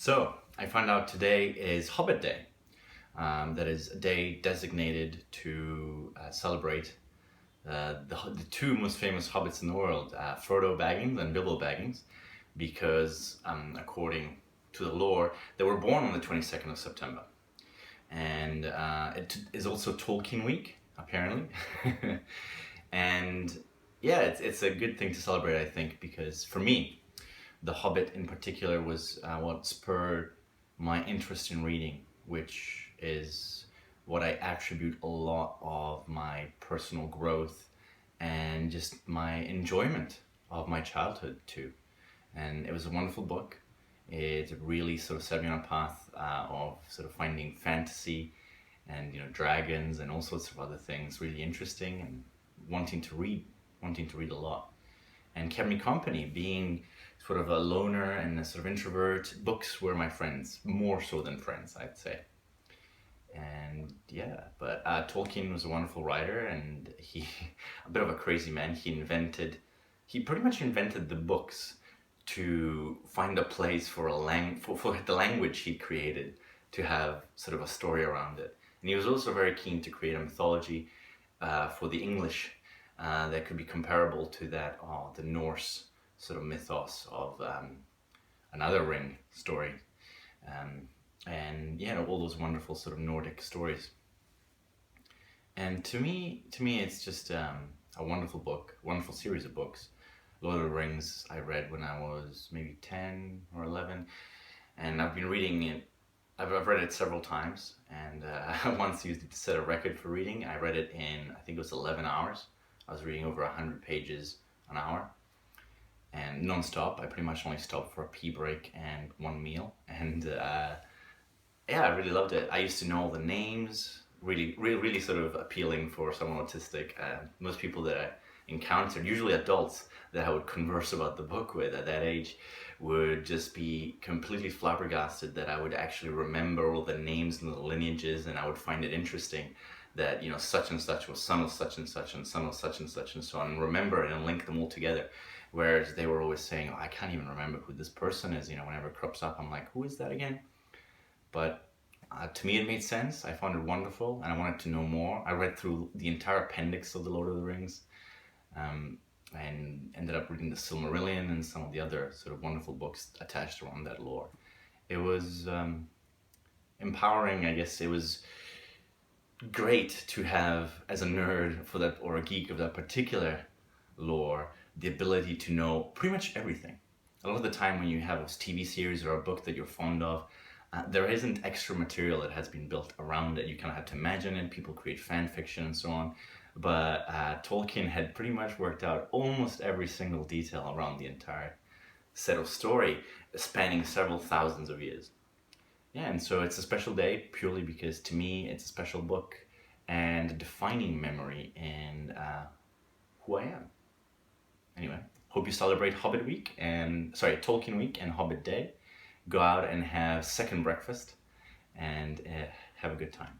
So I found out today is Hobbit Day. That is a day designated to celebrate the two most famous hobbits in the world, Frodo Baggins and Bilbo Baggins, because according to the lore, they were born on the 22nd of September. And it is also Tolkien Week, apparently. And yeah, it's a good thing to celebrate, I think, because for me, The Hobbit in particular was what spurred my interest in reading, which is what I attribute a lot of my personal growth and just my enjoyment of my childhood to. And it was a wonderful book. It really sort of set me on a path of sort of finding fantasy and dragons and all sorts of other things really interesting and wanting to read a lot, and kept me company. Being sort of a loner and a sort of introvert, books were my friends, more so than friends, I'd say. And yeah, but Tolkien was a wonderful writer, and he, a bit of a crazy man. He pretty much invented the books to find a place for for the language he created to have sort of a story around it. And he was also very keen to create a mythology for the English that could be comparable to that of the Norse sort of mythos of another ring story, and all those wonderful sort of Nordic stories. And to me, it's just a wonderful book, wonderful series of books. Lord of the Rings I read when I was maybe 10 or 11, and I've been reading it. I've read it several times, and once used it to set a record for reading. I read it in, I think it was 11 hours. I was reading over 100 pages an hour, and non-stop. I pretty much only stopped for a pee break and one meal, and I really loved it. I used to know all the names, really sort of appealing for someone autistic. Most people that I encountered, usually adults that I would converse about the book with at that age, would just be completely flabbergasted that I would actually remember all the names and the lineages, and I would find it interesting that such and such was son of such and such and son of such and such and so on, and remember it and link them all together. Whereas they were always saying, "Oh, I can't even remember who this person is." Whenever it crops up, I'm like, "Who is that again?" But to me, it made sense. I found it wonderful, and I wanted to know more. I read through the entire appendix of The Lord of the Rings, and ended up reading the Silmarillion and some of the other sort of wonderful books attached around that lore. It was empowering, I guess. It was great to have, as a nerd for that, or a geek of that particular lore, the ability to know pretty much everything. A lot of the time when you have a TV series or a book that you're fond of, there isn't extra material that has been built around it. You kind of have to imagine it. People create fan fiction and so on. But Tolkien had pretty much worked out almost every single detail around the entire set of story, spanning several thousands of years. Yeah, and so it's a special day purely because to me it's a special book and a defining memory in who I am. Anyway, hope you celebrate Tolkien Week and Hobbit Day. Go out and have second breakfast and have a good time.